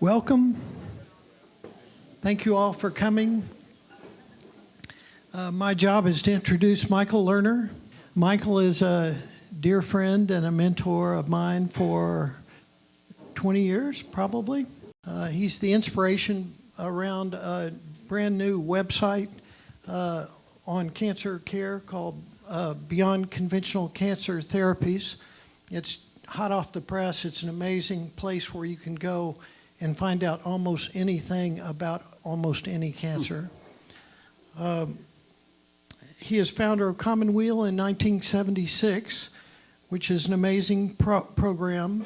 Welcome. Thank you all for coming. My job is to introduce Michael Lerner. Michael is a dear friend and a mentor of mine for 20 years, probably. He's the inspiration around a brand new website on cancer care called Beyond Conventional Cancer Therapies. It's hot off the press. It's an amazing place where you can go and find out almost anything about almost any cancer. He is founder of Commonweal in 1976, which is an amazing program.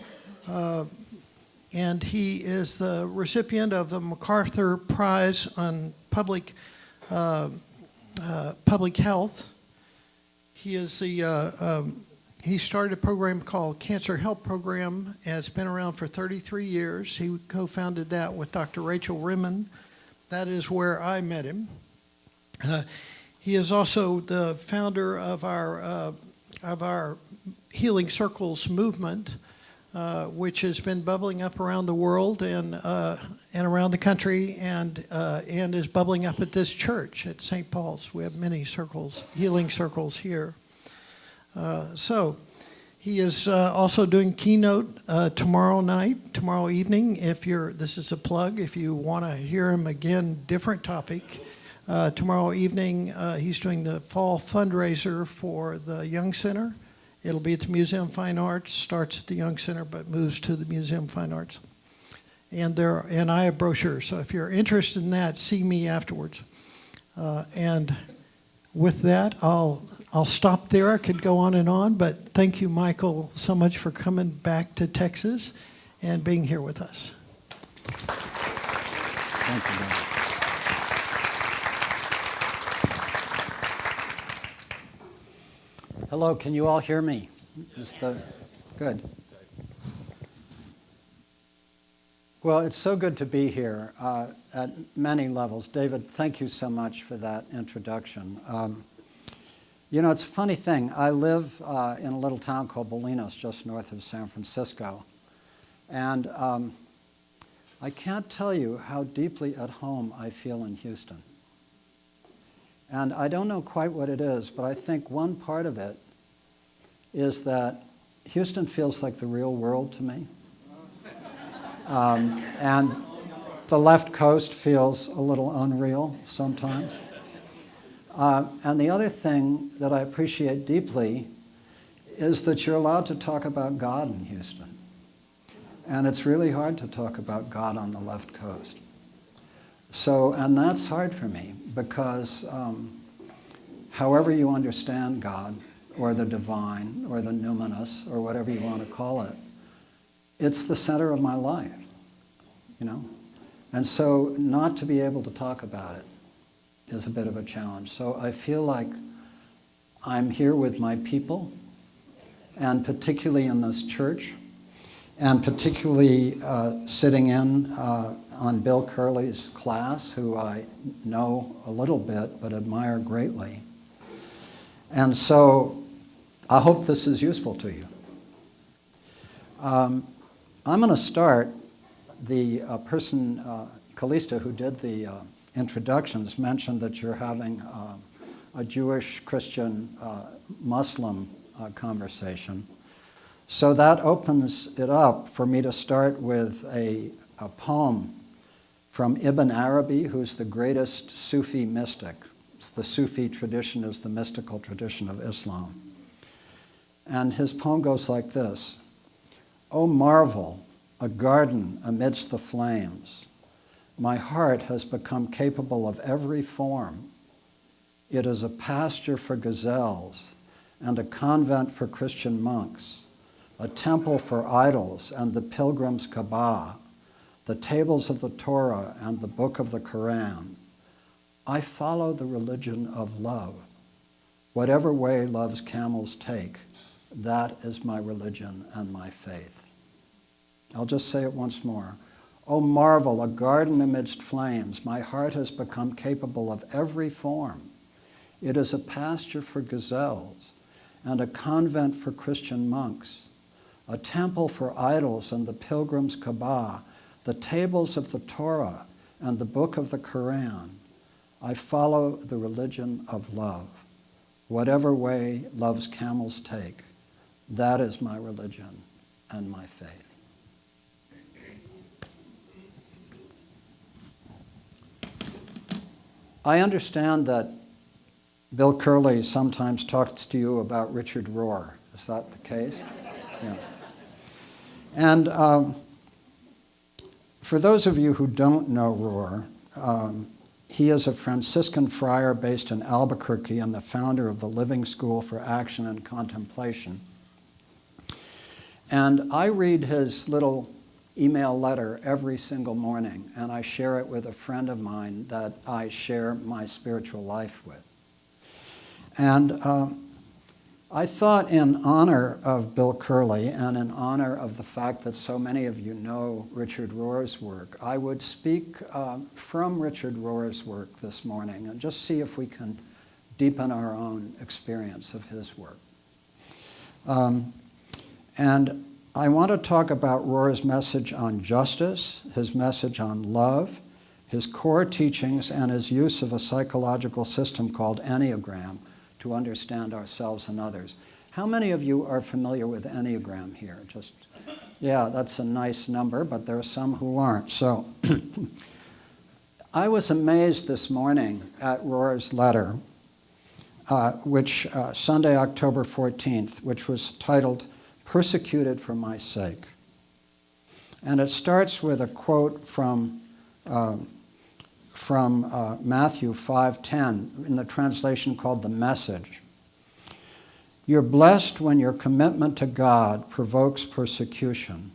And he is the recipient of the MacArthur Prize on Public Health. He is he started a program called Cancer Help Program, and it's been around for 33 years. He co-founded that with Dr. Rachel Rimmen. That is where I met him. He is also the founder of our Healing Circles movement, which has been bubbling up around the world and around the country, and is bubbling up at this church at St. Paul's. We have many circles, healing circles here. So he is also doing keynote tomorrow evening. This is a plug. If you want to hear him again, different topic. Tomorrow evening, he's doing the fall fundraiser for the Young Center. It'll be at the Museum of Fine Arts. Starts at the Young Center, but moves to the Museum of Fine Arts. And I have brochures. So if you're interested in that, see me afterwards. And with that, I'll stop there. I could go on, but thank you, Michael, so much for coming back to Texas and being here with us. Thank you, Dan. Hello, can you all hear me? Good. Well, it's so good to be here at many levels. David, thank you so much for that introduction. You know, it's a funny thing. I live in a little town called Bolinas, just north of San Francisco. And I can't tell you how deeply at home I feel in Houston. And I don't know quite what it is, but I think one part of it is that Houston feels like the real world to me. And the left coast feels a little unreal sometimes. And the other thing that I appreciate deeply is that you're allowed to talk about God in Houston. And it's really hard to talk about God on the left coast. And that's hard for me because however you understand God or the divine or the numinous or whatever you want to call it, it's the center of my life, you know? And so not to be able to talk about it is a bit of a challenge. So I feel like I'm here with my people, and particularly in this church, and particularly sitting in on Bill Curley's class, who I know a little bit but admire greatly. And so I hope this is useful to you. I'm going to start. The person, Kalista, who did the introductions, mentioned that you're having a Jewish, Christian, Muslim conversation. So that opens it up for me to start with a poem from Ibn Arabi, who's the greatest Sufi mystic. The Sufi tradition is the mystical tradition of Islam. And his poem goes like this: "O marvel, a garden amidst the flames. My heart has become capable of every form. It is a pasture for gazelles and a convent for Christian monks, a temple for idols and the pilgrim's Kaaba, the tables of the Torah and the book of the Quran. I follow the religion of love. Whatever way love's camels take, that is my religion and my faith." I'll just say it once more. "O marvel, a garden amidst flames. My heart has become capable of every form. It is a pasture for gazelles and a convent for Christian monks, a temple for idols and the pilgrim's Kaaba, the tables of the Torah, and the book of the Quran. I follow the religion of love. Whatever way love's camels take, that is my religion and my faith. I understand that Bill Curley sometimes talks to you about Richard Rohr. Is that the case? Yeah. And for those of you who don't know Rohr, he is a Franciscan friar based in Albuquerque and the founder of the Living School for Action and Contemplation. And I read his little email letter every single morning, and I share it with a friend of mine that I share my spiritual life with. And I thought, in honor of Bill Curley and in honor of the fact that so many of you know Richard Rohr's work, I would speak from Richard Rohr's work this morning and just see if we can deepen our own experience of his work. And I want to talk about Rohr's message on justice, his message on love, his core teachings, and his use of a psychological system called Enneagram to understand ourselves and others. How many of you are familiar with Enneagram here? Just, yeah, that's a nice number, but there are some who aren't. So I was amazed this morning at Rohr's letter, which Sunday, October 14th, which was titled, "Persecuted for My Sake." And it starts with a quote from Matthew 5:10 in the translation called The Message. "You're blessed when your commitment to God provokes persecution.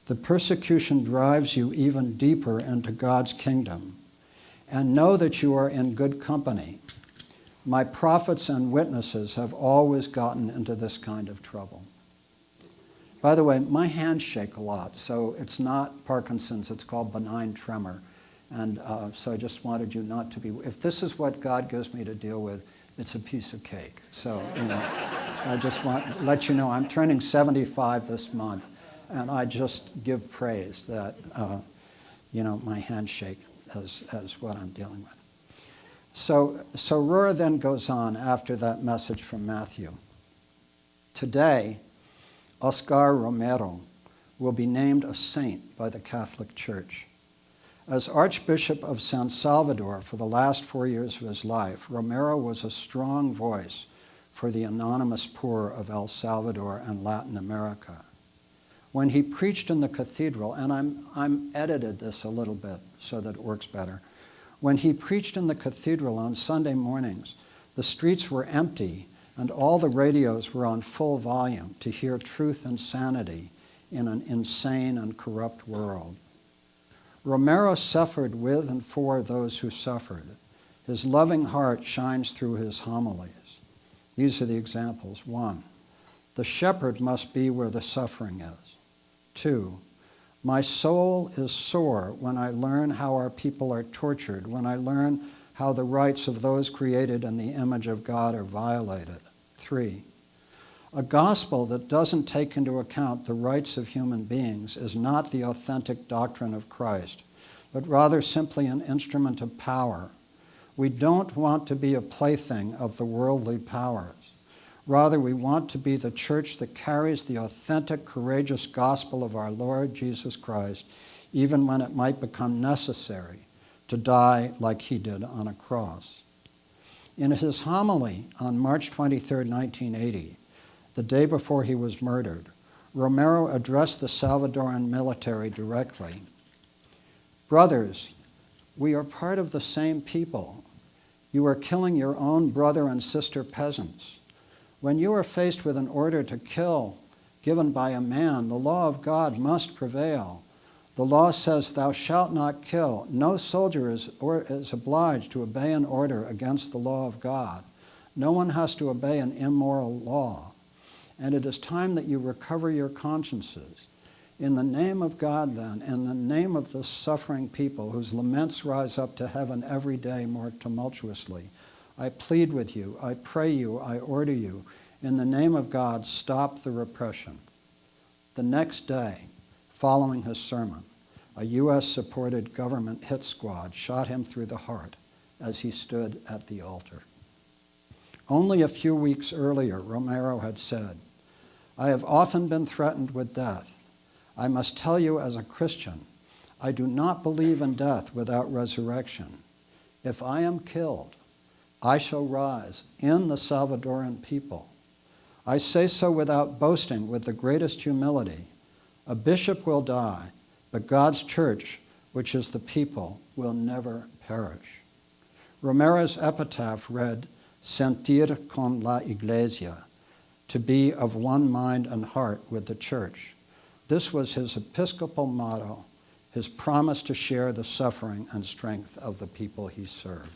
The persecution drives you even deeper into God's kingdom. And know that you are in good company. My prophets and witnesses have always gotten into this kind of trouble." By the way, my hands shake a lot, so it's not Parkinson's, it's called benign tremor. And so I just wanted you not to be, if this is what God gives me to deal with, it's a piece of cake. So, I just want to let you know I'm turning 75 this month, and I just give praise that, my hands shake as what I'm dealing with. So Rohr then goes on after that message from Matthew. "Today, Oscar Romero will be named a saint by the Catholic Church. As Archbishop of San Salvador for the last 4 years of his life, Romero was a strong voice for the anonymous poor of El Salvador and Latin America. When he preached in the cathedral," and I'm edited this a little bit so that it works better. "When he preached in the cathedral on Sunday mornings, the streets were empty and all the radios were on full volume to hear truth and sanity in an insane and corrupt world. Romero suffered with and for those who suffered. His loving heart shines through his homilies. These are the examples. 1, the shepherd must be where the suffering is. 2, my soul is sore when I learn how our people are tortured, when I learn how the rights of those created in the image of God are violated. 3, a gospel that doesn't take into account the rights of human beings is not the authentic doctrine of Christ, but rather simply an instrument of power. We don't want to be a plaything of the worldly powers. Rather, we want to be the church that carries the authentic, courageous gospel of our Lord Jesus Christ, even when it might become necessary to die like he did on a cross." In his homily on March 23, 1980, the day before he was murdered, Romero addressed the Salvadoran military directly. "Brothers, we are part of the same people. You are killing your own brother and sister peasants. When you are faced with an order to kill given by a man, the law of God must prevail. The law says, 'Thou shalt not kill.' No soldier is obliged to obey an order against the law of God. No one has to obey an immoral law. And it is time that you recover your consciences. In the name of God, then, in the name of the suffering people whose laments rise up to heaven every day more tumultuously, I plead with you, I pray you, I order you, in the name of God, stop the repression." The next day, following his sermon, a U.S.-supported government hit squad shot him through the heart as he stood at the altar. Only a few weeks earlier, Romero had said, "I have often been threatened with death. I must tell you as a Christian, I do not believe in death without resurrection. If I am killed, I shall rise in the Salvadoran people. I say so without boasting, with the greatest humility. A bishop will die, but God's church, which is the people, will never perish." Romero's epitaph read, "Sentir con la iglesia," to be of one mind and heart with the church. This was his episcopal motto, his promise to share the suffering and strength of the people he served.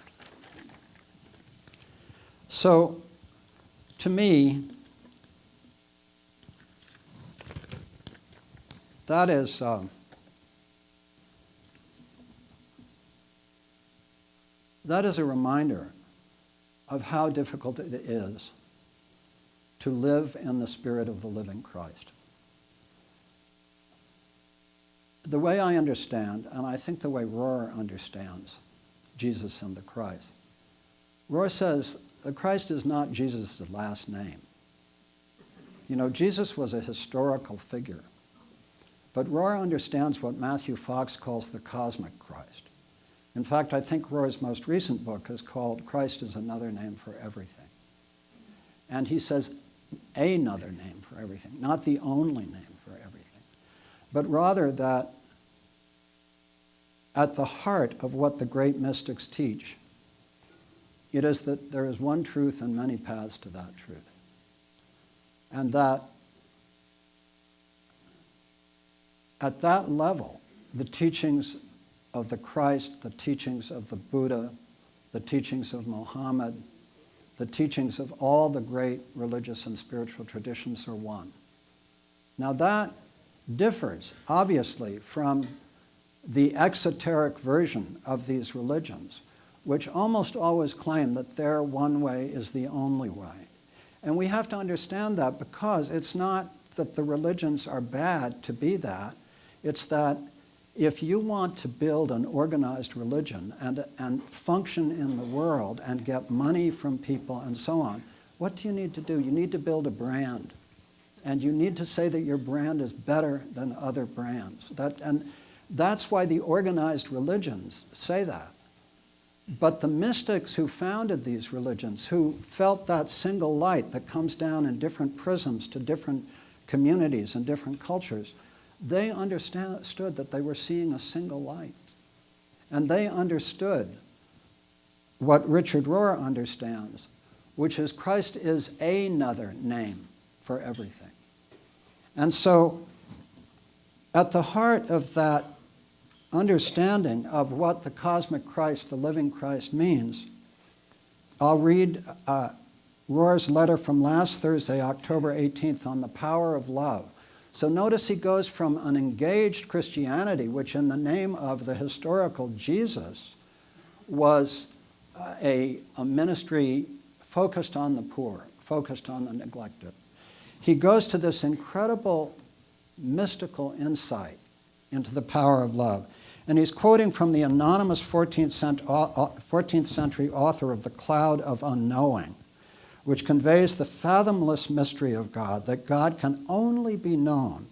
So, to me, that is a reminder of how difficult it is to live in the spirit of the living Christ. The way I understand, and I think the way Rohr understands Jesus and the Christ, Rohr says the Christ is not Jesus' last name. You know, Jesus was a historical figure, but Rohr understands what Matthew Fox calls the cosmic Christ. In fact, I think Rohr's most recent book is called Christ is Another Name for Everything. And he says another name for everything, not the only name for everything, but rather that at the heart of what the great mystics teach, it is that there is one truth and many paths to that truth. And that at that level, the teachings of the Christ, the teachings of the Buddha, the teachings of Muhammad, the teachings of all the great religious and spiritual traditions are one. Now that differs, obviously, from the exoteric version of these religions, which almost always claim that their one way is the only way. And we have to understand that, because it's not that the religions are bad to be that. It's that if you want to build an organized religion and function in the world and get money from people and so on, what do you need to do? You need to build a brand. And you need to say that your brand is better than other brands. And that's why the organized religions say that. But the mystics who founded these religions, who felt that single light that comes down in different prisms to different communities and different cultures, they understood that they were seeing a single light. And they understood what Richard Rohr understands, which is Christ is another name for everything. And so, at the heart of that understanding of what the cosmic Christ, the living Christ, means, I'll read Rohr's letter from last Thursday, October 18th, on the power of love. So notice he goes from an engaged Christianity, which in the name of the historical Jesus was a ministry focused on the poor, focused on the neglected. He goes to this incredible mystical insight into the power of love. And he's quoting from the anonymous 14th century author of The Cloud of Unknowing, which conveys the fathomless mystery of God, that God can only be known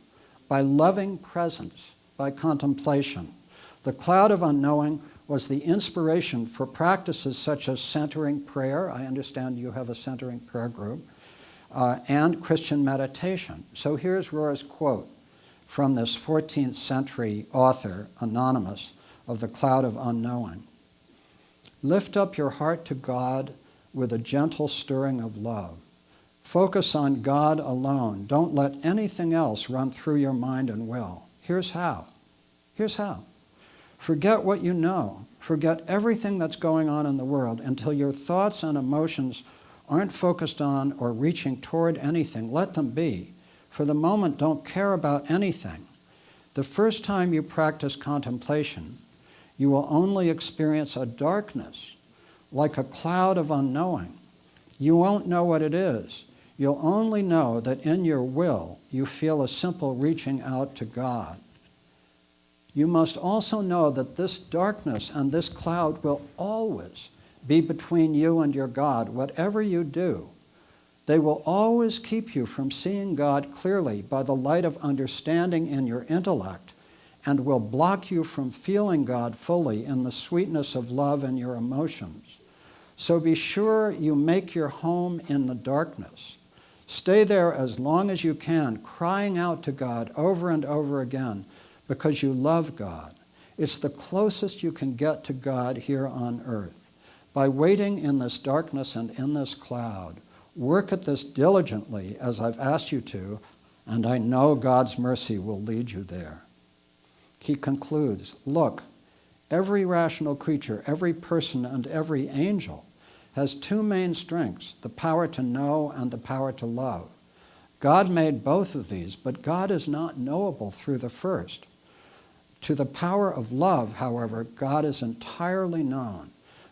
by loving presence, by contemplation. The Cloud of Unknowing was the inspiration for practices such as centering prayer. I understand you have a centering prayer group, and Christian meditation. So here's Rohr's quote from this 14th century author, anonymous, of The Cloud of Unknowing. "Lift up your heart to God with a gentle stirring of love. Focus on God alone. Don't let anything else run through your mind and will. Here's how. Here's how. Forget what you know. Forget everything that's going on in the world until your thoughts and emotions aren't focused on or reaching toward anything. Let them be. For the moment, don't care about anything. The first time you practice contemplation, you will only experience a darkness, like a cloud of unknowing. You won't know what it is. You'll only know that in your will, you feel a simple reaching out to God. You must also know that this darkness and this cloud will always be between you and your God, whatever you do. They will always keep you from seeing God clearly by the light of understanding in your intellect, and will block you from feeling God fully in the sweetness of love in your emotions. So be sure you make your home in the darkness. Stay there as long as you can, crying out to God over and over again because you love God. It's the closest you can get to God here on earth. By waiting in this darkness and in this cloud, work at this diligently as I've asked you to, and I know God's mercy will lead you there. He concludes, look, every rational creature, every person, and every angel has two main strengths, the power to know and the power to love. God made both of these, but God is not knowable through the first. To the power of love, however, God is entirely known,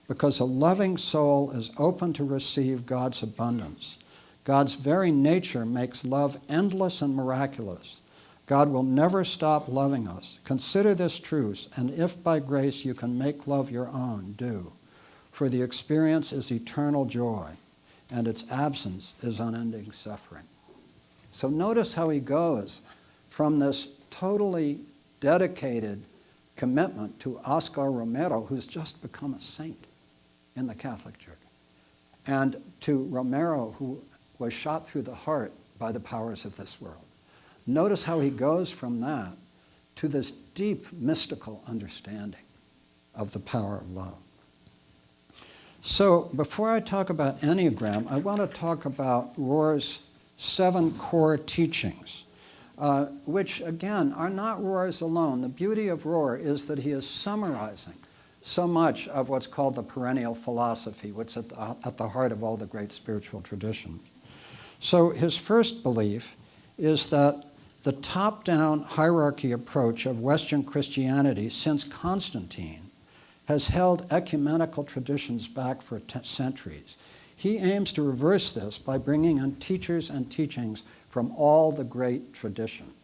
because a loving soul is open to receive God's abundance. God's very nature makes love endless and miraculous. God will never stop loving us. Consider this truth, and if by grace you can make love your own, do. For the experience is eternal joy, and its absence is unending suffering. So notice how he goes from this totally dedicated commitment to Oscar Romero, who's just become a saint in the Catholic Church, and to Romero, who was shot through the heart by the powers of this world. Notice how he goes from that to this deep mystical understanding of the power of love. So before I talk about Enneagram, I want to talk about Rohr's 7 core teachings, which, again, are not Rohr's alone. The beauty of Rohr is that he is summarizing so much of what's called the perennial philosophy, which is at the heart of all the great spiritual traditions. So his first belief is that the top-down hierarchy approach of Western Christianity since Constantine has held ecumenical traditions back for centuries. He aims to reverse this by bringing in teachers and teachings from all the great traditions.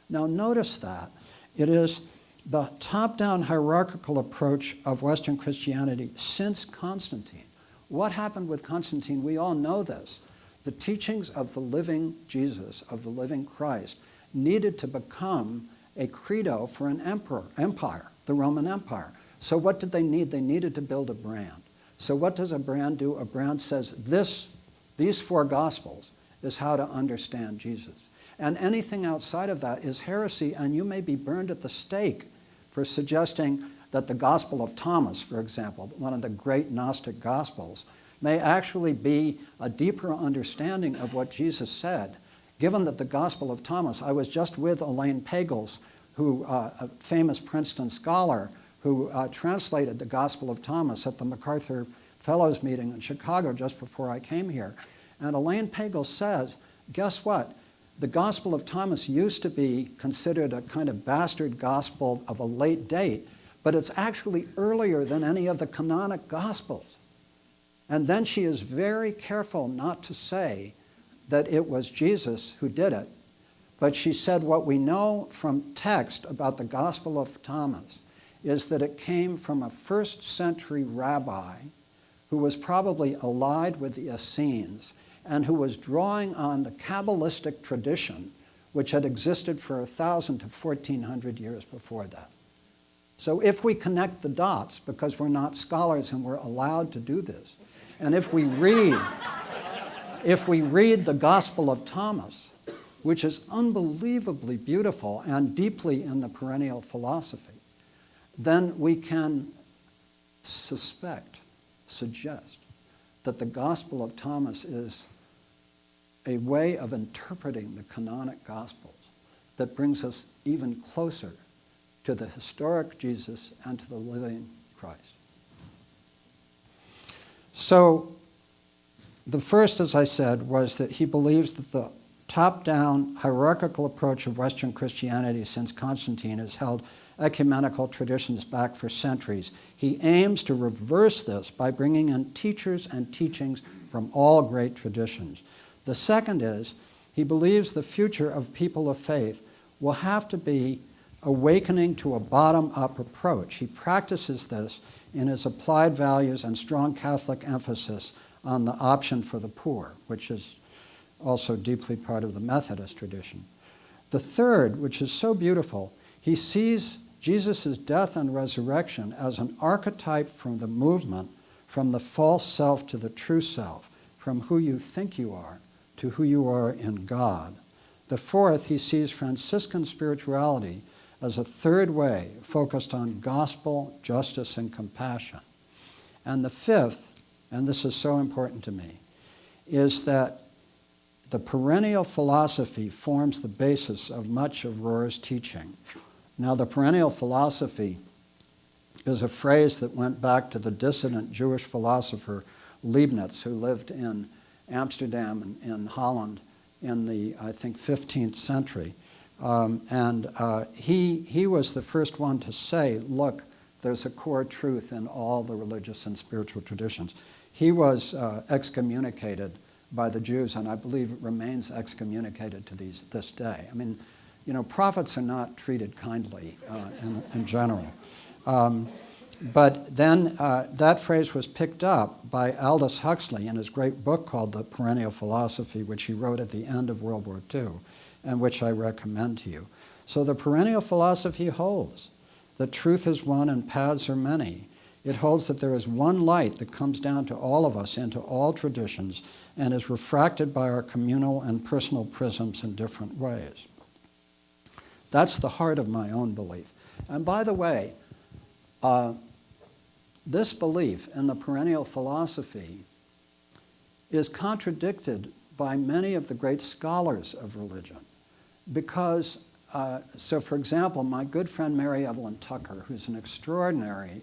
Now notice that it is the top-down hierarchical approach of Western Christianity since Constantine. What happened with Constantine? We all know this. The teachings of the living Jesus, of the living Christ, needed to become a credo for an empire, the Roman Empire. So what did they need? They needed to build a brand. So what does a brand do? A brand says these 4 Gospels is how to understand Jesus. And anything outside of that is heresy, and you may be burned at the stake for suggesting that the Gospel of Thomas, for example, one of the great Gnostic Gospels, may actually be a deeper understanding of what Jesus said. Given that the Gospel of Thomas, I was just with Elaine Pagels, who, a famous Princeton scholar, who translated the Gospel of Thomas at the MacArthur Fellows meeting in Chicago just before I came here. And Elaine Pagels says, guess what? The Gospel of Thomas used to be considered a kind of bastard gospel of a late date, but it's actually earlier than any of the canonic Gospels. And then she is very careful not to say that it was Jesus who did it, but she said what we know from text about the Gospel of Thomas is that it came from a first-century rabbi who was probably allied with the Essenes and who was drawing on the Kabbalistic tradition which had existed for 1,000 to 1,400 years before that. So if we connect the dots, because we're not scholars and we're allowed to do this, and if we read the Gospel of Thomas, which is unbelievably beautiful and deeply in the perennial philosophy, then we can suggest that the Gospel of Thomas is a way of interpreting the canonic Gospels that brings us even closer to the historic Jesus and to the living Christ. So the first, as I said, was that he believes that the top-down hierarchical approach of Western Christianity since Constantine has held ecumenical traditions back for centuries. He aims to reverse this by bringing in teachers and teachings from all great traditions. The second is he believes the future of people of faith will have to be awakening to a bottom-up approach. He practices this in his applied values and strong Catholic emphasis on the option for the poor, which is also deeply part of the Methodist tradition. The third, which is so beautiful, he sees Jesus' death and resurrection as an archetype from the movement from the false self to the true self, from who you think you are to who you are in God. The fourth, he sees Franciscan spirituality as a third way focused on gospel, justice, and compassion. And the fifth, and this is so important to me, is that the perennial philosophy forms the basis of much of Rohr's teaching. Now, the perennial philosophy is a phrase that went back to the dissident Jewish philosopher Leibniz, who lived in Amsterdam and in Holland in the, I think, 15th century. He was the first one to say, look, there's a core truth in all the religious and spiritual traditions. He was excommunicated by the Jews, and I believe it remains excommunicated to this day. I mean, you know, prophets are not treated kindly in general. But then that phrase was picked up by Aldous Huxley in his great book called The Perennial Philosophy, which he wrote at the end of World War II, and which I recommend to you. So the perennial philosophy holds that truth is one and paths are many. It holds that there is one light that comes down to all of us into all traditions and is refracted by our communal and personal prisms in different ways. That's the heart of my own belief. And by the way, this belief in the perennial philosophy is contradicted by many of the great scholars of religion. Because, so for example, my good friend Mary Evelyn Tucker, who's an extraordinary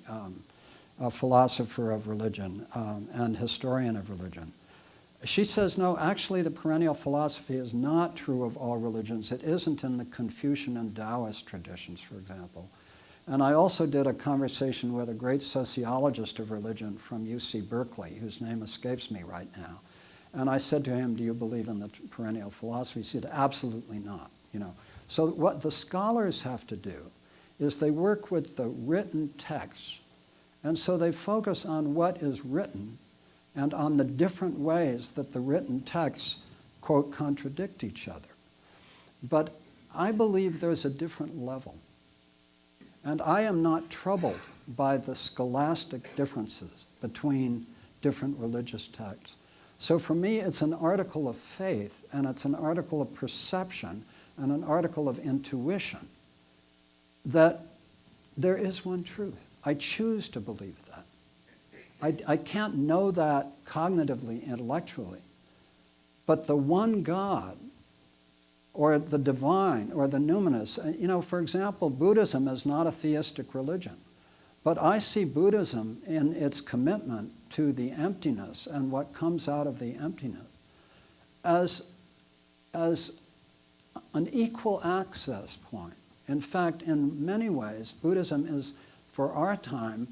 philosopher of religion and historian of religion, she says, no, actually the perennial philosophy is not true of all religions. It isn't in the Confucian and Taoist traditions, for example. And I also did a conversation with a great sociologist of religion from UC Berkeley, whose name escapes me right now. And I said to him, do you believe in the perennial philosophy? He said, absolutely not. You know. So what the scholars have to do is they work with the written texts. And so they focus on what is written and on the different ways that the written texts, quote, contradict each other. But I believe there's a different level. And I am not troubled by the scholastic differences between different religious texts. So for me, it's an article of faith, and it's an article of perception, and an article of intuition that there is one truth. I choose to believe that. I can't know that cognitively, intellectually, but the one God, or the divine, or the numinous, you know, for example, Buddhism is not a theistic religion, but I see Buddhism in its commitment to the emptiness and what comes out of the emptiness as an equal access point. In fact, in many ways, Buddhism is, for our time,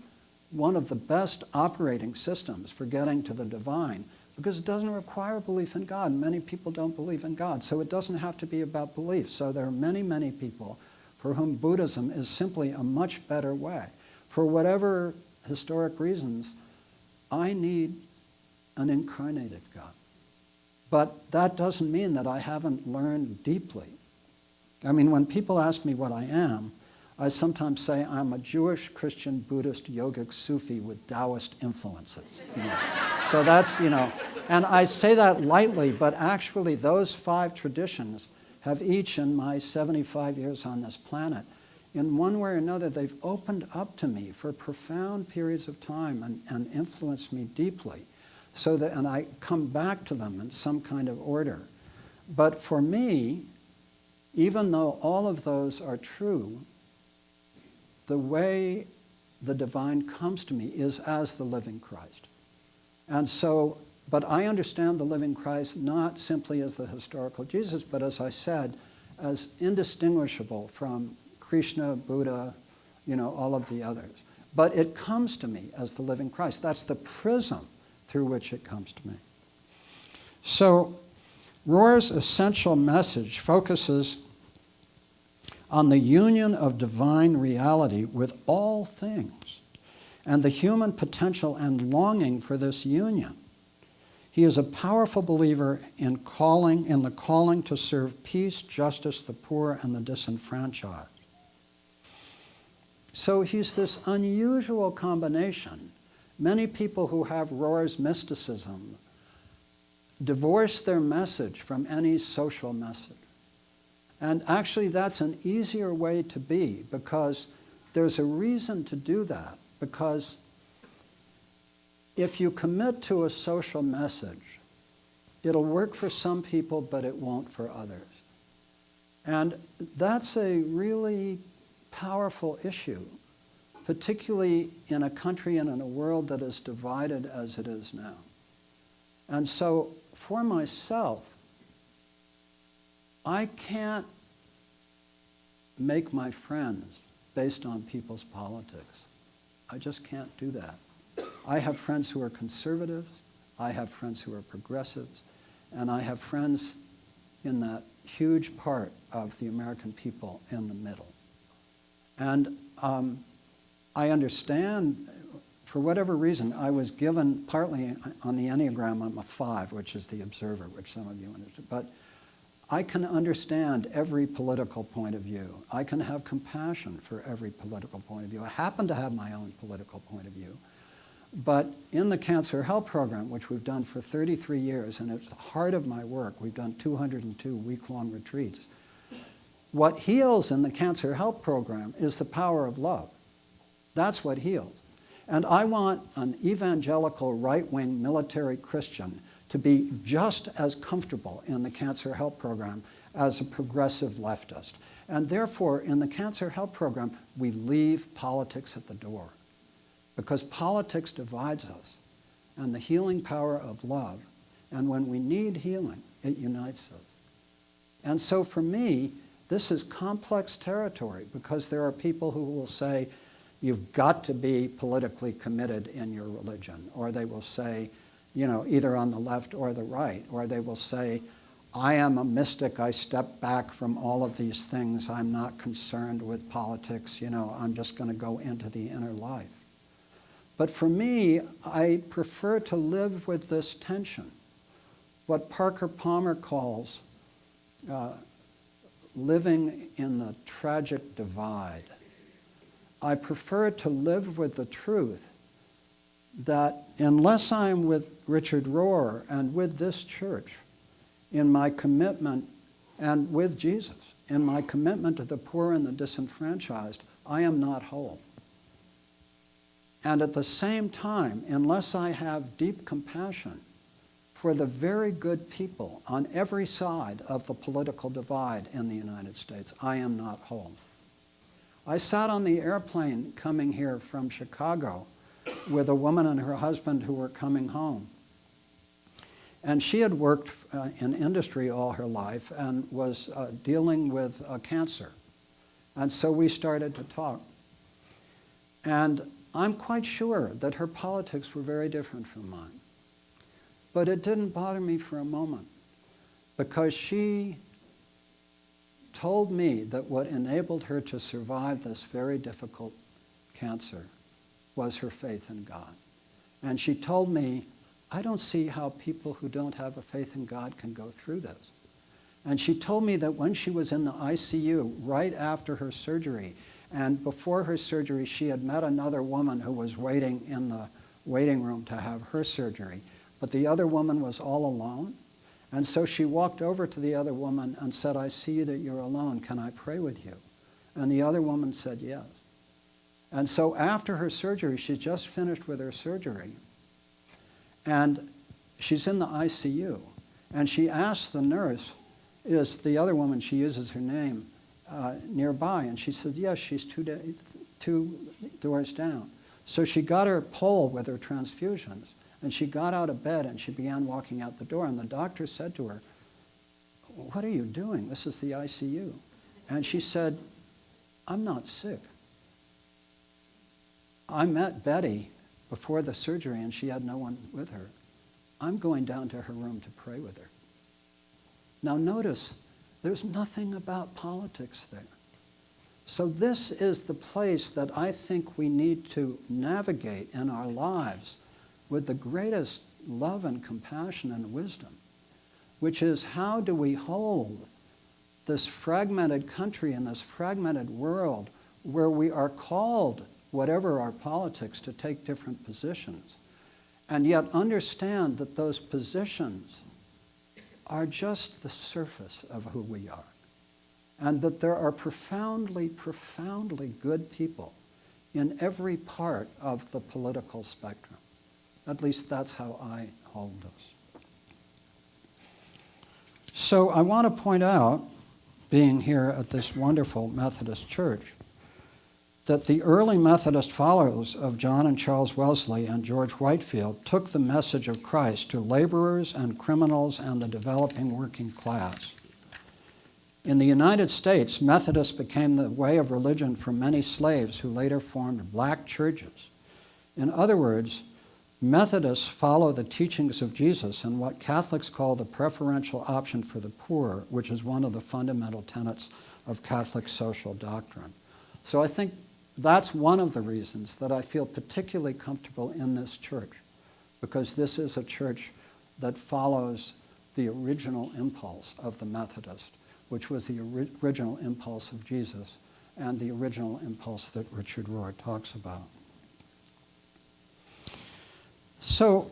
one of the best operating systems for getting to the divine, because it doesn't require belief in God. Many people don't believe in God, so it doesn't have to be about belief. So there are many, many people for whom Buddhism is simply a much better way. For whatever historic reasons, I need an incarnated God. But that doesn't mean that I haven't learned deeply. I mean, when people ask me what I am, I sometimes say I'm a Jewish, Christian, Buddhist, yogic Sufi with Taoist influences. You know. So that's, you know, and I say that lightly, but actually those 5 traditions have each, in my 75 years on this planet, in one way or another, they've opened up to me for profound periods of time and influenced me deeply. So that, and I come back to them in some kind of order. But for me, even though all of those are true, the way the divine comes to me is as the living Christ. And so, but I understand the living Christ not simply as the historical Jesus, but as I said, as indistinguishable from Krishna, Buddha, you know, all of the others. But it comes to me as the living Christ. That's the prism through which it comes to me. So Rohr's essential message focuses on the union of divine reality with all things, and the human potential and longing for this union. He is a powerful believer in the calling to serve peace, justice, the poor, and the disenfranchised. So he's this unusual combination. Many people who have Rohr's mysticism divorce their message from any social message. And actually that's an easier way to be, because there's a reason to do that. Because if you commit to a social message, it'll work for some people, but it won't for others. And that's a really powerful issue, particularly in a country and in a world that is divided as it is now. And so for myself, I can't make my friends based on people's politics. I just can't do that. I have friends who are conservatives, I have friends who are progressives, and I have friends in that huge part of the American people in the middle. And I understand, for whatever reason, I was given, partly on the Enneagram, I'm a 5, which is the observer, which some of you understand. But I can understand every political point of view. I can have compassion for every political point of view. I happen to have my own political point of view. But in the Cancer Help Program, which we've done for 33 years, and it's the heart of my work, we've done 202 week-long retreats. What heals in the Cancer Help Program is the power of love. That's what heals. And I want an evangelical, right-wing, military Christian to be just as comfortable in the Cancer Help Program as a progressive leftist. And therefore, in the Cancer Help Program, we leave politics at the door. Because politics divides us, and the healing power of love, and when we need healing, it unites us. And so for me, this is complex territory, because there are people who will say, you've got to be politically committed in your religion. Or they will say, either on the left or the right. Or they will say, I am a mystic, I step back from all of these things, I'm not concerned with politics, I'm just going to go into the inner life. But for me, I prefer to live with this tension, what Parker Palmer calls living in the tragic divide. I prefer to live with the truth that unless I'm with Richard Rohr and with this church in my commitment, and with Jesus, in my commitment to the poor and the disenfranchised, I am not whole. And at the same time, unless I have deep compassion for the very good people on every side of the political divide in the United States, I am not whole. I sat on the airplane coming here from Chicago with a woman and her husband who were coming home. And she had worked in industry all her life and was dealing with cancer. And so we started to talk. And I'm quite sure that her politics were very different from mine. But it didn't bother me for a moment, because she told me that what enabled her to survive this very difficult cancer was her faith in God. And she told me, I don't see how people who don't have a faith in God can go through this. And she told me that when she was in the ICU, right after her surgery, and before her surgery, she had met another woman who was waiting in the waiting room to have her surgery. But the other woman was all alone. And so she walked over to the other woman and said, I see that you're alone. Can I pray with you? And the other woman said yes. And so after her surgery, she's just finished with her surgery. And she's in the ICU. And she asked the nurse, is the other woman, she uses her name, nearby? And she said, yes, she's two doors down. So she got her pole with her transfusions. And she got out of bed and she began walking out the door. And the doctor said to her, what are you doing? This is the ICU. And she said, I'm not sick. I met Betty before the surgery and she had no one with her. I'm going down to her room to pray with her. Now notice, there's nothing about politics there. So this is the place that I think we need to navigate in our lives with the greatest love and compassion and wisdom, which is how do we hold this fragmented country and this fragmented world where we are called, whatever our politics, to take different positions, and yet understand that those positions are just the surface of who we are, and that there are profoundly, profoundly good people in every part of the political spectrum. At least that's how I hold this. So I want to point out, being here at this wonderful Methodist church, that the early Methodist followers of John and Charles Wesley and George Whitefield took the message of Christ to laborers and criminals and the developing working class. In the United States, Methodists became the way of religion for many slaves who later formed black churches. In other words, Methodists follow the teachings of Jesus and what Catholics call the preferential option for the poor, which is one of the fundamental tenets of Catholic social doctrine. So I think that's one of the reasons that I feel particularly comfortable in this church, because this is a church that follows the original impulse of the Methodist, which was the original impulse of Jesus and the original impulse that Richard Rohr talks about. So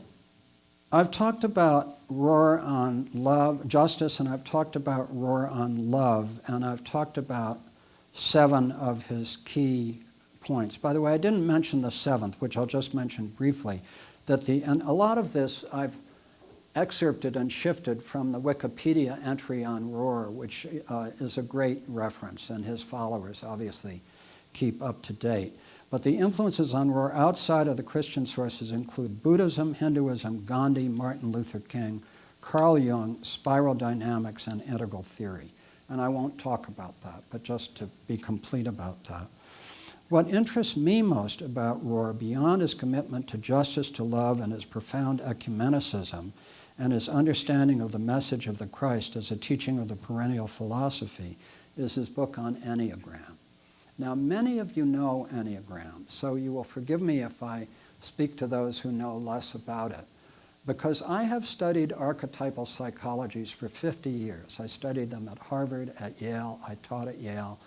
I've talked about Rohr on love, justice, and I've talked about Rohr on love, and I've talked about 7 of his key points. By the way, I didn't mention the 7th, which I'll just mention briefly, and a lot of this I've excerpted and shifted from the Wikipedia entry on Rohr, which is a great reference, and his followers obviously keep up to date. But the influences on Rohr outside of the Christian sources include Buddhism, Hinduism, Gandhi, Martin Luther King, Carl Jung, spiral dynamics, and integral theory. And I won't talk about that, but just to be complete about that. What interests me most about Rohr, beyond his commitment to justice, to love, and his profound ecumenicism, and his understanding of the message of the Christ as a teaching of the perennial philosophy, is his book on Enneagram. Now, many of you know Enneagram, so you will forgive me if I speak to those who know less about it, because I have studied archetypal psychologies for 50 years. I studied them at Harvard, at Yale. I taught at Yale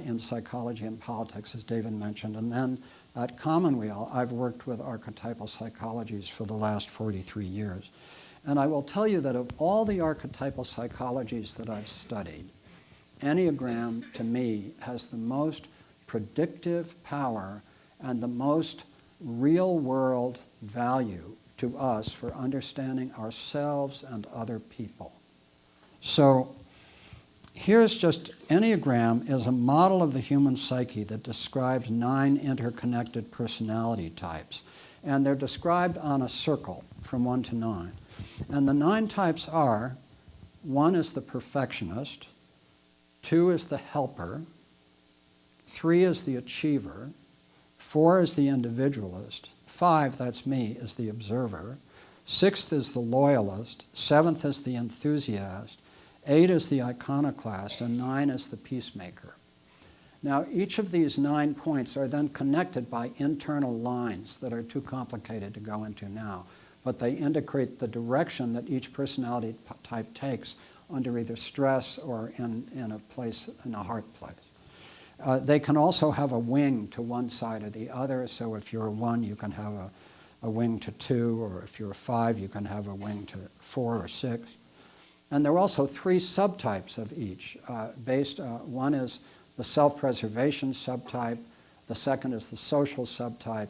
in psychology and politics, as David mentioned, and then at Commonweal, I've worked with archetypal psychologies for the last 43 years. And I will tell you that of all the archetypal psychologies that I've studied, Enneagram, to me, has the most predictive power and the most real-world value to us for understanding ourselves and other people. So here's just, Enneagram is a model of the human psyche that describes 9 interconnected personality types. And they're described on a circle from 1 to 9. And the 9 types are, 1 is the perfectionist, 2 is the helper, 3 is the achiever, 4 is the individualist, 5, that's me, is the observer, 6th is the loyalist, 7th is the enthusiast, 8 is the iconoclast, and 9 is the peacemaker. Now, each of these 9 points are then connected by internal lines that are too complicated to go into now, but they indicate the direction that each personality type takes under either stress or in a hard place. They can also have a wing to one side or the other, so if you're a 1, you can have a wing to 2, or if you're a 5, you can have a wing to 4 or 6. And there are also 3 subtypes of each. One is the self-preservation subtype, the second is the social subtype,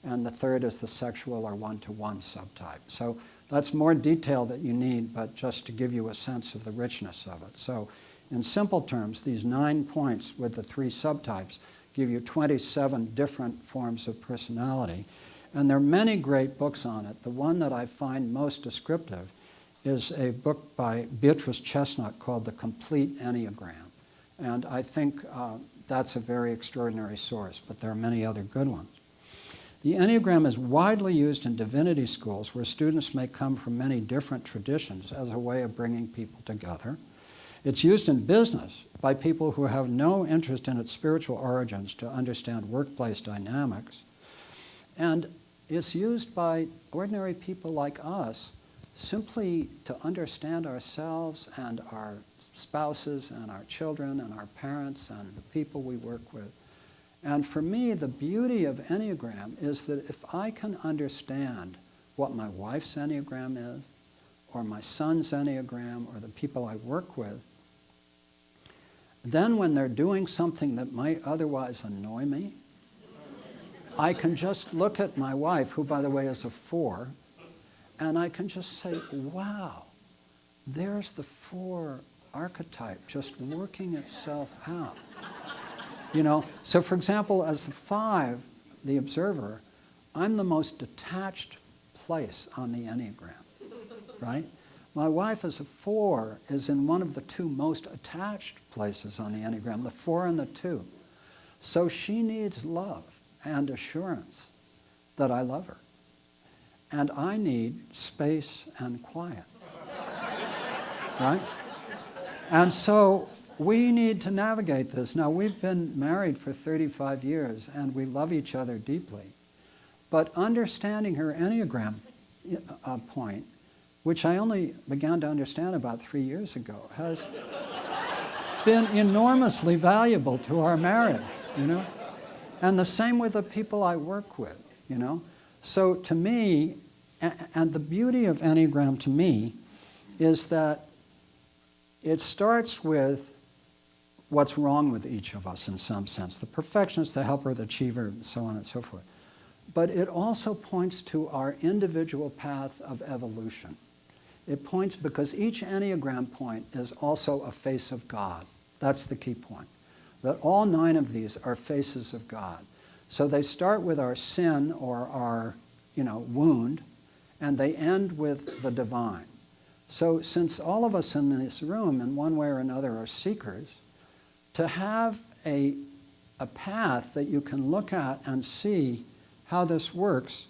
and the third is the sexual or one-to-one subtype. So that's more detail that you need, but just to give you a sense of the richness of it. So in simple terms, these 9 points with the 3 subtypes give you 27 different forms of personality. And there are many great books on it. The one that I find most descriptive is a book by Beatrice Chestnut called The Complete Enneagram. And I think that's a very extraordinary source, but there are many other good ones. The Enneagram is widely used in divinity schools where students may come from many different traditions as a way of bringing people together. It's used in business by people who have no interest in its spiritual origins to understand workplace dynamics. And it's used by ordinary people like us simply to understand ourselves and our spouses and our children and our parents and the people we work with. And for me, the beauty of Enneagram is that if I can understand what my wife's Enneagram is, or my son's Enneagram, or the people I work with, then when they're doing something that might otherwise annoy me, I can just look at my wife, who, by the way, is a 4, and I can just say, wow, there's the 4 archetype just working itself out. You know, so for example, as the 5, the observer, I'm the most detached place on the Enneagram, right? My wife as a 4 is in one of the 2 most attached places on the Enneagram, the 4 and the 2. So she needs love and assurance that I love her. And I need space and quiet, right? And so we need to navigate this. Now, we've been married for 35 years, and we love each other deeply. But understanding her Enneagram point, which I only began to understand about 3 years ago, has been enormously valuable to our marriage, you know? And the same with the people I work with, you know? So to me, and the beauty of Enneagram to me is that it starts with what's wrong with each of us in some sense, the perfectionist, the helper, the achiever, and so on and so forth. But it also points to our individual path of evolution. It points, because each Enneagram point is also a face of God. That's the key point. That all 9 of these are faces of God. So they start with our sin or our, wound, and they end with the divine. So since all of us in this room, in one way or another, are seekers, to have a path that you can look at and see how this works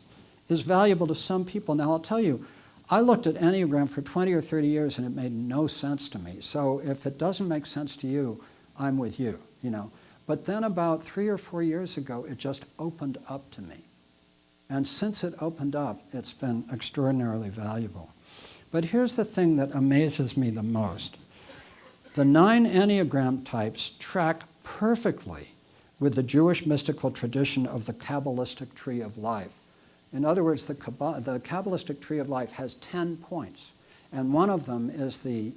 is valuable to some people. Now, I'll tell you, I looked at Enneagram for 20 or 30 years and it made no sense to me. So if it doesn't make sense to you, I'm with you, But then about 3 or 4 years ago, it just opened up to me. And since it opened up, it's been extraordinarily valuable. But here's the thing that amazes me the most. The 9 Enneagram types track perfectly with the Jewish mystical tradition of the Kabbalistic tree of life. In other words, the Kabbalistic tree of life has 10 points, and one of them is the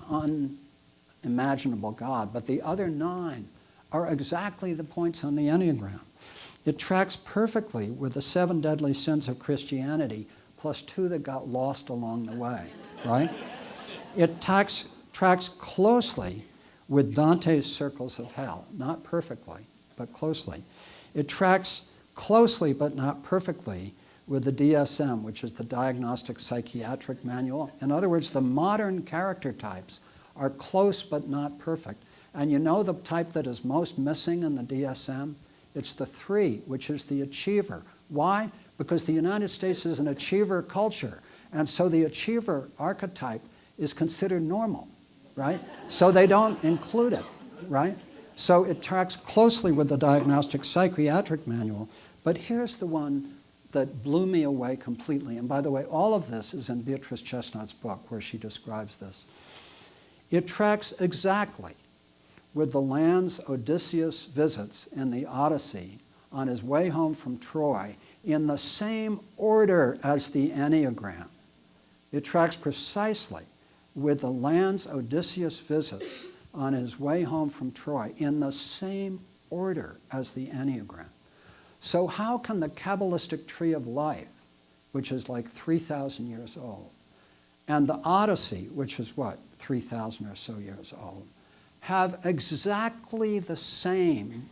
unimaginable God, but the other 9 are exactly the points on the Enneagram. It tracks perfectly with the 7 deadly sins of Christianity, plus 2 that got lost along the way, right? It tracks closely with Dante's circles of hell, not perfectly, but closely. It tracks closely, but not perfectly, with the DSM, which is the Diagnostic Psychiatric Manual. In other words, the modern character types are close but not perfect. And you know the type that is most missing in the DSM? It's the 3, which is the achiever. Why? Because the United States is an achiever culture. And so the achiever archetype is considered normal, right? So they don't include it, right? So it tracks closely with the Diagnostic Psychiatric Manual. But here's the one that blew me away completely. And by the way, all of this is in Beatrice Chestnut's book, where she describes this. It tracks exactly with the lands Odysseus visits in the Odyssey on his way home from Troy in the same order as the Enneagram. It tracks precisely with the lands Odysseus visits on his way home from Troy in the same order as the Enneagram. So how can the Kabbalistic tree of life, which is like 3,000 years old, and the Odyssey, which is 3,000 or so years old, have exactly the same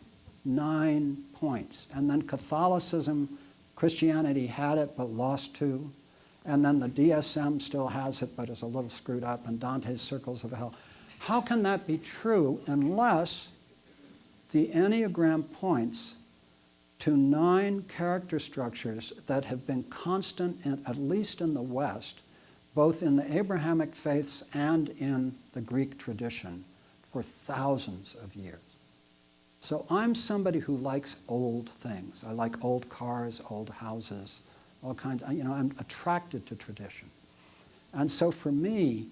9 points? And then Catholicism, Christianity had it but lost 2. And then the DSM still has it but is a little screwed up, and Dante's circles of hell. How can that be true unless the Enneagram points to 9 character structures that have been constant, at least in the West, both in the Abrahamic faiths and in the Greek tradition, for thousands of years. So I'm somebody who likes old things. I like old cars, old houses, all kinds. I'm attracted to tradition. And so for me,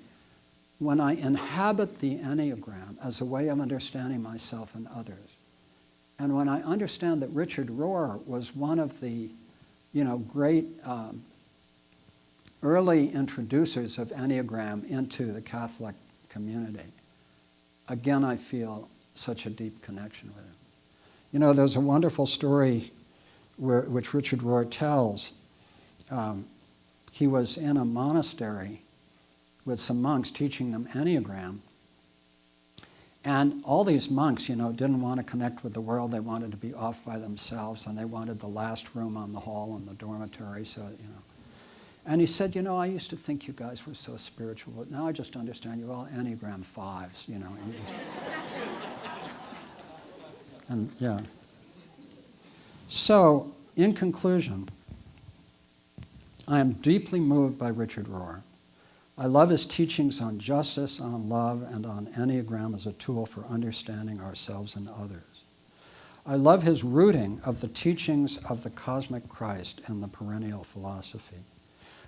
when I inhabit the Enneagram as a way of understanding myself and others, and when I understand that Richard Rohr was one of the, great early introducers of Enneagram into the Catholic community, again, I feel such a deep connection with him. There's a wonderful story which Richard Rohr tells. He was in a monastery with some monks teaching them Enneagram. And all these monks, didn't want to connect with the world. They wanted to be off by themselves, and they wanted the last room on the hall in the dormitory. And he said, I used to think you guys were so spiritual, but now I just understand you're all Enneagram 5s, And yeah. So, in conclusion, I am deeply moved by Richard Rohr. I love his teachings on justice, on love, and on Enneagram as a tool for understanding ourselves and others. I love his rooting of the teachings of the cosmic Christ in the perennial philosophy,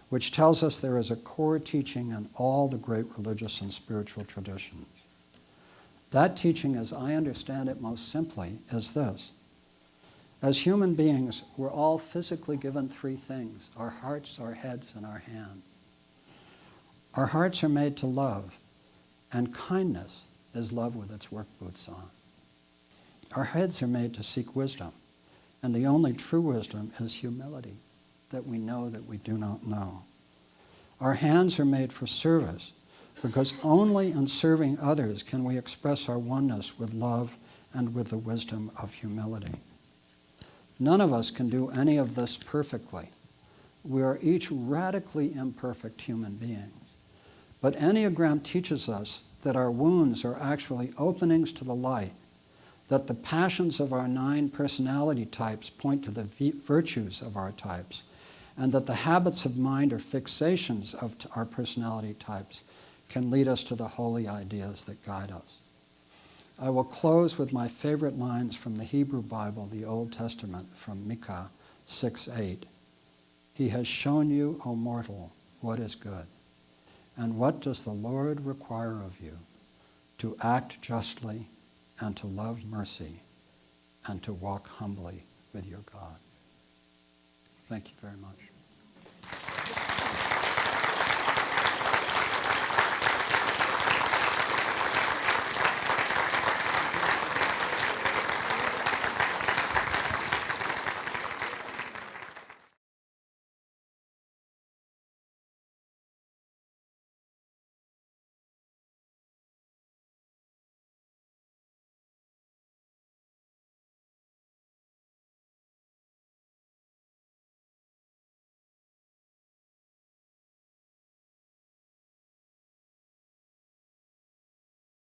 which tells us there is a core teaching in all the great religious and spiritual traditions. That teaching, as I understand it most simply, is this. As human beings, we're all physically given three things: our hearts, our heads, and our hands. Our hearts are made to love, and kindness is love with its work boots on. Our heads are made to seek wisdom, and the only true wisdom is humility, that we know that we do not know. Our hands are made for service, because only in serving others can we express our oneness with love and with the wisdom of humility. None of us can do any of this perfectly. We are each radically imperfect human beings. But Enneagram teaches us that our wounds are actually openings to the light, that the passions of our 9 personality types point to the virtues of our types, and that the habits of mind or fixations of our personality types can lead us to the holy ideas that guide us. I will close with my favorite lines from the Hebrew Bible, the Old Testament, from Micah 6:8. He has shown you, O mortal, what is good. And what does the Lord require of you? To act justly, and to love mercy, and to walk humbly with your God. Thank you very much.